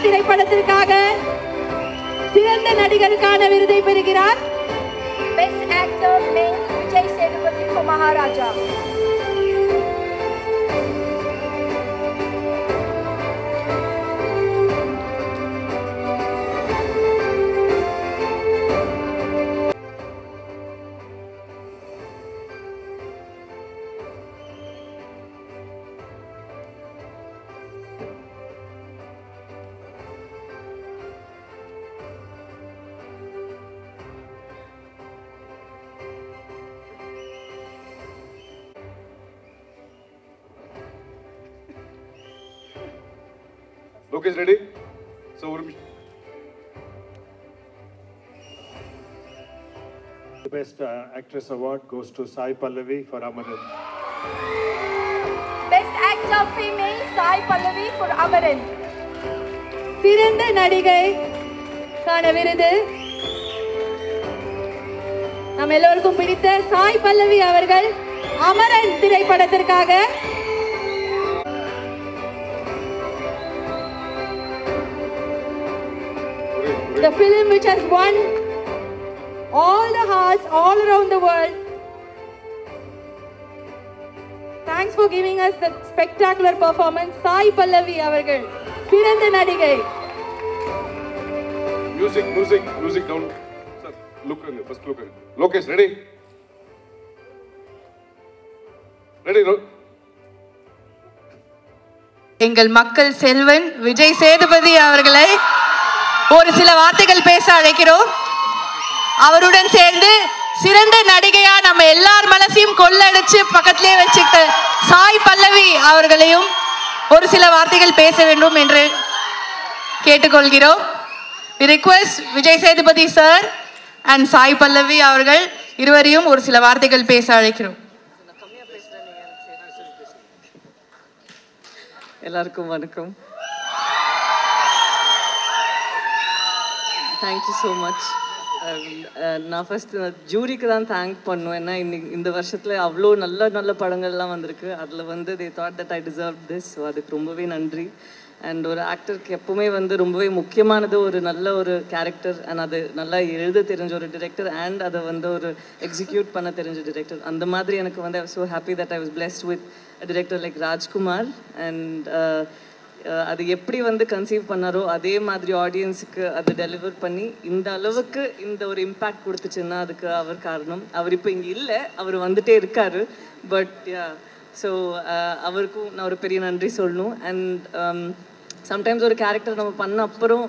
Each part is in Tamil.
திரைப்படத்திற்காக சிறந்த நடிகருக்கான விருதை பெறுகிறார். Best Actor Male Vijay Sethupathi for Maharaja. Lokesh, ready? So, the Best Actress Award goes to Sai Pallavi for Amaran. Best Actor Female Sai Pallavi for Amaran. சிறந்த நடிகைக்கான விருது நம்ம எல்லோருக்கும் பிடித்த சாய் பல்லவி அவர்கள் அமரன் திரைப்படத்திற்காக. The film which has won all the hearts all around the world. Thanks for giving us the spectacular performance. Sai Pallavi avargal சிறந்த நடிகை. Music down. Sir, first look. Lokesh, ready? Ready, no? எங்கள் மக்கள் செல்வன் விஜய் சேதுபதி அவர்களை ஒரு சில வார்த்தைகள் பேச அழைக்கிறோம். அவருடன் சேர்ந்து சிறந்த நடிகையா நம்ம எல்லார் மனசையும் கொள்ளடிச்சு பக்கத்திலே வச்சுக்கிட்ட சாய் பல்லவி அவர்களையும் ஒரு சில வார்த்தைகள் பேச வேண்டும் என்று கேட்டுக்கொள்கிறோம். We request Vijay Sethupathi sir and Sai Pallavi அவர்கள் இருவரையும் ஒரு சில வார்த்தைகள் பேச அழைக்கிறோம். எல்லாருக்கும் வணக்கம். Thank you so much. நான் ஃபஸ்ட்டு ஜூரிக்கு தான் தேங்க் பண்ணுவேன். ஏன்னா இன்னைக்கு இந்த வருஷத்தில் அவ்வளோ நல்ல படங்கள்லாம் வந்திருக்கு. அதில் வந்து the thought that I deserve this. So அதுக்கு ரொம்பவே நன்றி. அண்ட் ஒரு ஆக்டருக்கு எப்போவுமே வந்து ரொம்பவே முக்கியமானது ஒரு நல்ல ஒரு கேரக்டர் அண்ட் அது நல்லா எழுத தெரிஞ்ச ஒரு டிரெக்டர் அண்ட் அதை வந்து ஒரு எக்ஸிக்யூட் பண்ண தெரிஞ்ச டிரெக்டர். அந்த மாதிரி எனக்கு வந்து I was so happy that I was blessed with director like Rajkumar. And அது எப்படி வந்து கன்சீவ் பண்ணாரோ அதே மாதிரி ஆடியன்ஸுக்கு அதை டெலிவர் பண்ணி இந்த அளவுக்கு இந்த ஒரு இம்பேக்ட் கொடுத்துச்சுன்னா அதுக்கு அவர் காரணம். அவர் இப்போ இங்கே இல்லை, அவர் வந்துட்டே இருக்காரு. பட் ஸோ அவருக்கும் நான் ஒரு பெரிய நன்றி சொல்லணும். அண்ட் சம்டைம்ஸ் ஒரு கேரக்டர் நம்ம பண்ண அப்புறம்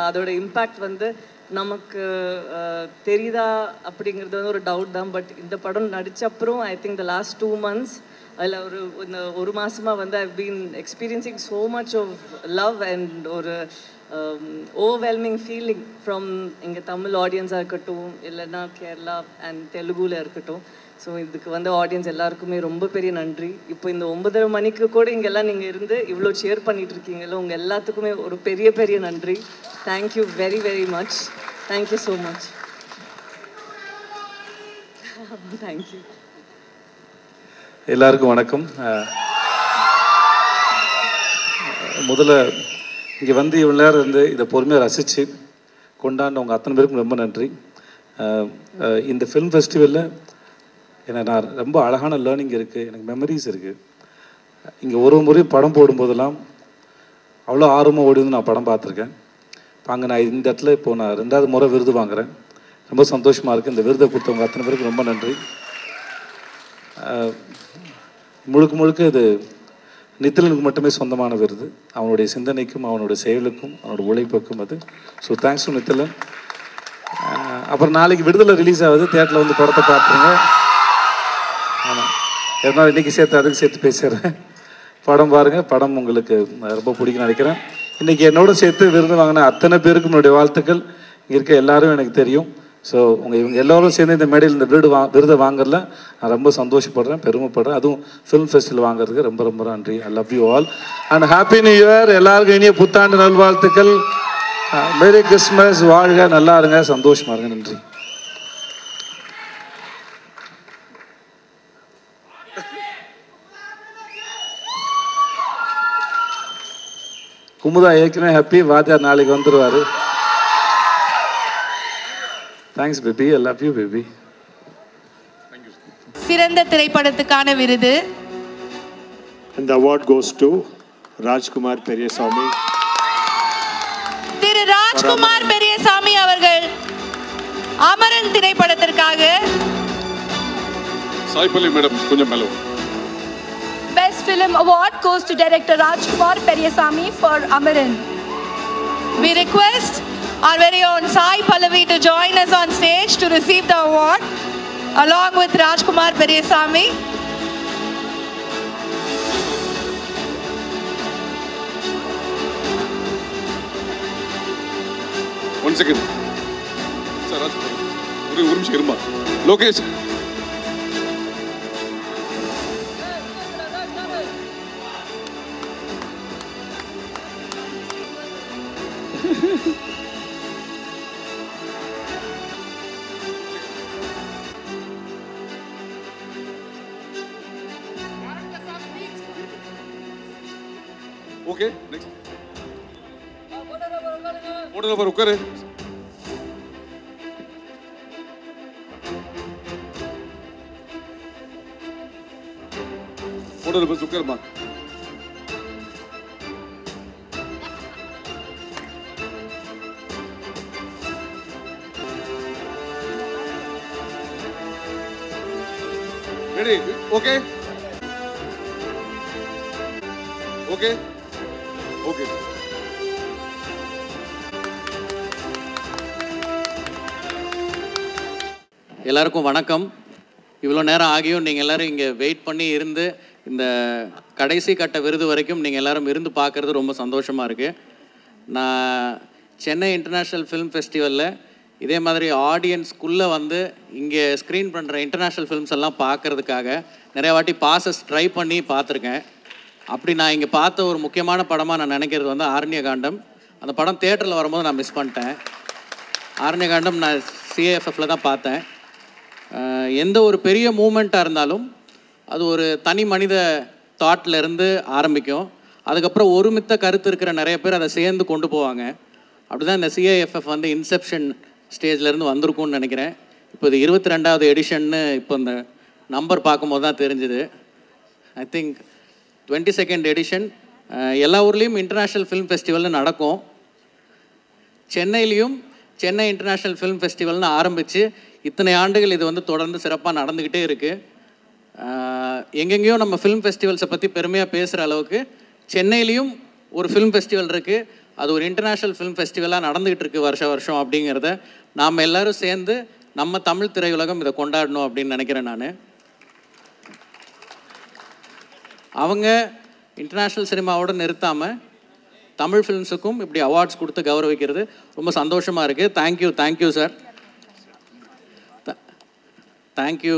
அதோட இம்பேக்ட் வந்து நமக்கு தெரியுதா அப்படிங்கிறது வந்து ஒரு டவுட் தான். பட் இந்த படம் நடித்த அப்புறம் I think the last 2 months அதில் ஒரு மாதமாக வந்து I've been experiencing so much of love and ஒரு ஓவர்வெல்மிங் ஃபீலிங் ஃப்ரம் எங்கள் தமிழ் ஆடியன்ஸாக இருக்கட்டும் இல்லைன்னா கேரளா அண்ட் தெலுங்குல இருக்கட்டும். ஸோ இதுக்கு வந்து ஆடியன்ஸ் எல்லாருக்குமே ரொம்ப பெரிய நன்றி. இப்போ இந்த 9:30 மணிக்கு கூட இங்கெல்லாம் நீங்கள் இருந்து இவ்வளோ ஷேர் பண்ணிகிட்டு இருக்கீங்களோ உங்கள் எல்லாத்துக்குமே ஒரு பெரிய நன்றி. Thank you very very much. Thank you so much. Thank you. எல்லாருக்கும் வணக்கம். முதல்ல இங்கே வந்து இவ்வளோ நேரம் இருந்து இதை பொறுமையாக ரசித்து கொண்டாண்டவங்க அத்தனை பேருக்கும் ரொம்ப நன்றி. இந்த ஃபிலிம் ஃபெஸ்டிவலில் நான் ரொம்ப அழகான லேர்னிங் இருக்குது, எனக்கு மெமரிஸ் இருக்குது. இங்கே ஒரு முறை படம் போடும்போதெல்லாம் அவ்வளோ ஆர்வமாக ஓடி வந்து நான் படம் பார்த்துருக்கேன். இப்போ அங்கே நான் இந்த இடத்துல இப்போது நான் 2வது முறை விருது வாங்குகிறேன். ரொம்ப சந்தோஷமாக இருக்குது. இந்த விருதை கொடுத்தவங்க அத்தனை பேருக்கு ரொம்ப நன்றி. முழுக்க இது நித்திலனுக்கு மட்டுமே சொந்தமான விருது. அவனுடைய சிந்தனைக்கும் அவனுடைய செயலுக்கும் அவனோட உழைப்புக்கும் அது. So thanks to Nithilan. அப்புறம் நாளைக்கு விடுதலை ரிலீஸ் ஆகுது, தியேட்டரில் வந்து படத்தை பார்த்துருங்க. ஆமாம், எதனால் இன்றைக்கி அதுக்கு சேர்த்து பேசுகிறேன். படம் பாருங்கள், படம் உங்களுக்கு ரொம்ப பிடிக்கும் நினைக்கிறேன். இன்றைக்கி என்னோட சேர்த்து விருது வாங்கின அத்தனை பேருக்கும் என்னுடைய வாழ்த்துக்கள். இங்கே இருக்க எல்லாரும் எனக்கு தெரியும். ஸோ இவங்க எல்லோரும் சேர்ந்து இந்த மேடையில் இந்த விருதை வாங்குறதுல நான் ரொம்ப சந்தோஷப்படுறேன், பெருமைப்படுறேன். அதுவும் ஃபிலிம் ஃபெஸ்டிவல் வாங்குறதுக்கு ரொம்ப நன்றி. I love you all and happy new year. எல்லாருக்கும் இனிய புத்தாண்டு நல்வாழ்த்துக்கள். Merry Christmas. வாழ்க, நல்லா இருங்க, சந்தோஷமா இருங்க. நன்றி. குமுதா ஏற்கனவே ஹாப்பி, வாத்தியார் நாளைக்கு வந்துடுவார். Thanks baby, I love you baby. சிறந்த திரைப்படத்துக்கான விருது. And the award goes to Rajkumar Periyasamy. திரு ராஜ்குமார் பெரியசாமி அவர்கள் அமரன் திரைப்படத்திற்காக. சாய் பல்லவி மேடம் கொஞ்சம் மேலே. Best Film Award goes to Director Rajkumar Periyasamy for Amaran. We request our very own Sai Pallavi to join us on stage to receive the award along with Rajkumar Periyasamy. One second. Sir, ஒரு நிமிஷம் இருமா. லோகேஷ். Okay, next. போட்டோகிராஃபர் உட்காரு. போட்டோகிராஃபர் உட்காருமா. Ready? Okay? Okay? Okay. எல்லாருக்கும் வணக்கம். இவ்வளோ நேரம் ஆகியும் நீங்கள் எல்லோரும் இங்கே வெயிட் பண்ணி இருந்து இந்த கடைசி கட்ட விருது வரைக்கும் நீங்கள் எல்லோரும் இருந்து பார்க்குறது ரொம்ப சந்தோஷமாக இருக்குது. நான் சென்னை இன்டர்நேஷ்னல் ஃபிலிம் ஃபெஸ்டிவலில் இதே மாதிரி ஆடியன்ஸ்குள்ளே வந்து இங்கே ஸ்க்ரீன் பண்ணுற இன்டர்நேஷ்னல் ஃபிலிம்ஸ் எல்லாம் பார்க்குறதுக்காக நிறைய வாட்டி பாசஸ் ட்ரை பண்ணி பார்த்துருக்கேன். அப்படி நான் இங்கே பார்த்த ஒரு முக்கியமான படமாக நான் நினைக்கிறது வந்து ஆரண்யகாண்டம். அந்த படம் தேட்டரில் வரும்போது நான் மிஸ் பண்ணிட்டேன். ஆரண்யகாண்டம் நான் சிஏஎஃப்எஃப்பில் தான் பார்த்தேன். எந்த ஒரு பெரிய மூமெண்ட்டாக இருந்தாலும் அது ஒரு தனி மனித தாட்லேருந்து ஆரம்பிக்கும். அதுக்கப்புறம் ஒருமித்த கருத்து இருக்கிற நிறைய பேர் அதை சேர்ந்து கொண்டு போவாங்க. அப்படி தான் இந்த சிஏஎஃப்எஃப் வந்து இன்செப்ஷன் ஸ்டேஜ்லேருந்து வந்திருக்கும்னு நினைக்கிறேன். இப்போ இது 22வது எடிஷன்னு இப்போ இந்த நம்பர் பார்க்கும்போது தான் தெரிஞ்சுது. I think 22nd edition. எல்லா ஊர்லேயும் இன்டர்நேஷ்னல் ஃபிலிம் ஃபெஸ்டிவல்னு நடக்கும். சென்னையிலையும் சென்னை இன்டர்நேஷ்னல் ஃபிலிம் ஃபெஸ்டிவல்னு ஆரம்பித்து இத்தனை ஆண்டுகள் இது வந்து தொடர்ந்து சிறப்பாக நடந்துக்கிட்டே இருக்குது. எங்கெங்கேயோ நம்ம ஃபிலிம் ஃபெஸ்டிவல்ஸை பற்றி பெருமையாக பேசுகிற அளவுக்கு சென்னையிலையும் ஒரு ஃபிலிம் ஃபெஸ்டிவல் இருக்குது. அது ஒரு இன்டர்நேஷ்னல் ஃபிலிம் ஃபெஸ்டிவலாக நடந்துக்கிட்டு இருக்குது வருஷம் அப்படிங்கிறத நாம் எல்லோரும் சேர்ந்து நம்ம தமிழ் திரையுலகம் இதை கொண்டாடணும் அப்படின்னு நினைக்கிறேன். நான் அவங்க இன்டர்நேஷ்னல் சினிமாவோடு நிறுத்தாமல் தமிழ் ஃபிலிம்ஸுக்கும் இப்படி அவார்ட்ஸ் கொடுத்து கௌரவிக்கிறது ரொம்ப சந்தோஷமாக இருக்குது. Thank you sir. Thank you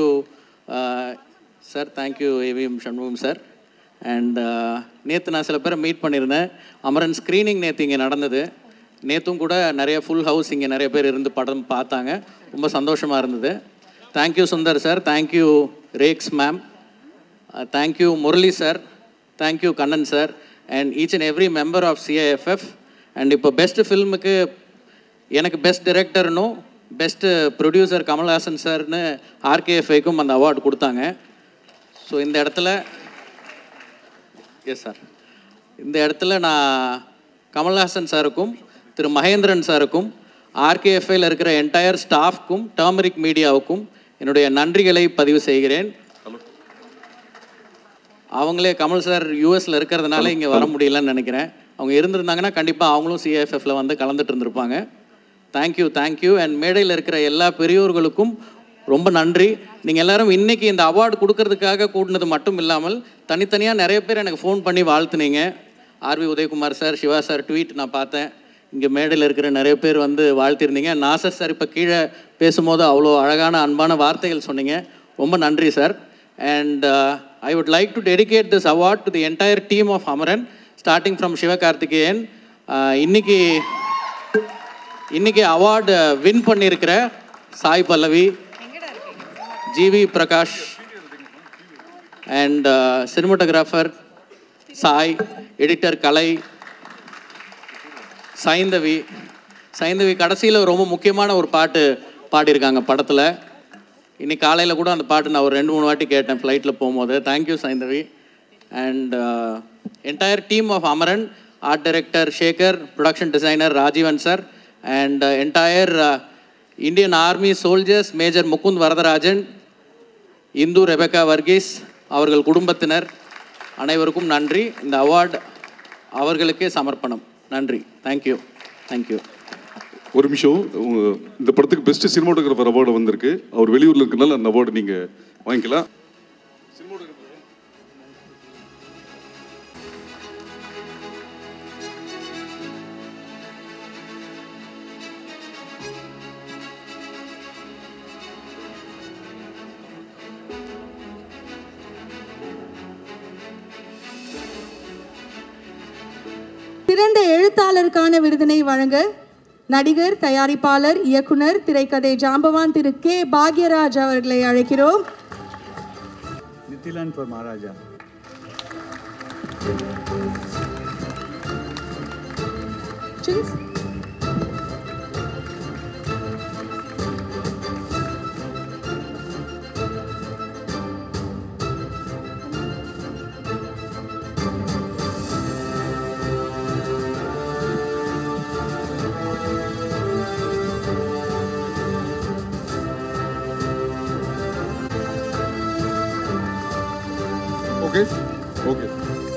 sir. Thank you AVM Shanmugam sir. And நேற்று நான் சில பேரை மீட் பண்ணியிருந்தேன். அமரன் ஸ்க்ரீனிங் நேற்று இங்கே நடந்தது. நேற்றும் கூட நிறைய ஃபுல் ஹவுஸ் இங்கே நிறைய பேர் இருந்து படம் பார்த்தாங்க. ரொம்ப சந்தோஷமாக இருந்தது. Thank you Sundar sir. Thank you Rex ma'am. Thank you Murali sir. Thank you Kannan sir. And each and every member of CIFF. And இப்போ பெஸ்ட்டு ஃபில்முக்கு எனக்கு பெஸ்ட் டைரக்டர்னும் பெஸ்ட்டு ப்ரொடியூசர் கமல்ஹாசன் சார்னு ஆர்கேஎஃப்ஐக்கும் அந்த அவார்டு கொடுத்தாங்க. ஸோ இந்த இடத்துல எஸ் சார், இந்த இடத்துல நான் கமல்ஹாசன் சாருக்கும் திரு மகேந்திரன் சாருக்கும் ஆர்கேஎஃப்ஐயில் இருக்கிற என்டையர் ஸ்டாஃப்க்கும் டர்மரிக் மீடியாவுக்கும் என்னுடைய நன்றிகளை பதிவு செய்கிறேன். அவங்களே கமல் சார் யூஎஸில் இருக்கிறதுனால இங்கே வர முடியலன்னு நினைக்கிறேன். அவங்க இருந்திருந்தாங்கன்னா கண்டிப்பாக அவங்களும் சிஏஎஃப்எஃப்பில் வந்து கலந்துட்டு இருந்திருப்பாங்க. தேங்க்யூ. அண்ட் மேடையில் இருக்கிற எல்லா பெரியோர்களுக்கும் ரொம்ப நன்றி. நீங்கள் எல்லோரும் இன்றைக்கி இந்த அவார்டு கொடுக்கறதுக்காக கூட்டினது மட்டும் இல்லாமல் தனித்தனியாக நிறைய பேர் எனக்கு ஃபோன் பண்ணி வாழ்த்துனீங்க. RV Udhayakumar sir, Siva sir tweet நான் பார்த்தேன். இங்கே மேடையில் இருக்கிற நிறைய பேர் வந்து வாழ்த்திருந்தீங்க. நாசர் சார் இப்போ கீழே பேசும்போது அவ்வளோ அழகான அன்பான வார்த்தைகள் சொன்னீங்க. ரொம்ப நன்றி sir. And I would like to dedicate this award to the entire team of Amaran, starting from Sivakarthikeyan. இன்னைக்கு அவார்டு வின் பண்ணியிருக்கிற Sai Pallavi, GV Prakash and cinematographer Sai, editor Kalai, Saindhavi கடைசியில் ரொம்ப முக்கியமான ஒரு பாட்டு பாடியிருக்காங்க படத்தில். இன்னைக்கு காலையில் கூட அந்த பாட்டு நான் ஒரு 2-3 வாட்டி கேட்டேன் ஃப்ளைட்டில் போகும்போது. Thank you Saindhavi. And entire team of Amaran, art director Sekar, production designer Rajeevan sir, and entire Indian army soldiers, major Mukund Varadarajan, Indhu Rebecca Varghese, அவர்கள் குடும்பத்தினர் அனைவருக்கும் நன்றி. இந்த அவார்டு அவர்களுக்கே சமர்ப்பணம். நன்றி. தேங்க்யூ. தேங்க்யூ. ஒரு நிமிஷம், இந்த படத்துக்கு பெஸ்ட் சினிமாட்டோகிராஃபர் அவார்டு வந்திருக்கு. அவர் வெளியூரில் இருக்கிறனால அந்த அவார்டு நீங்கள் வாங்கிக்கலாம். சிறந்த எழுத்தாளருக்கான விருதினை வழங்க நடிகர், தயாரிப்பாளர், இயக்குனர், திரைக்கதை ஜாம்பவான் திரு கே பாக்யராஜ் அவர்களை அழைக்கிறோம். நித்திலன் for மகாராஜா. Okay.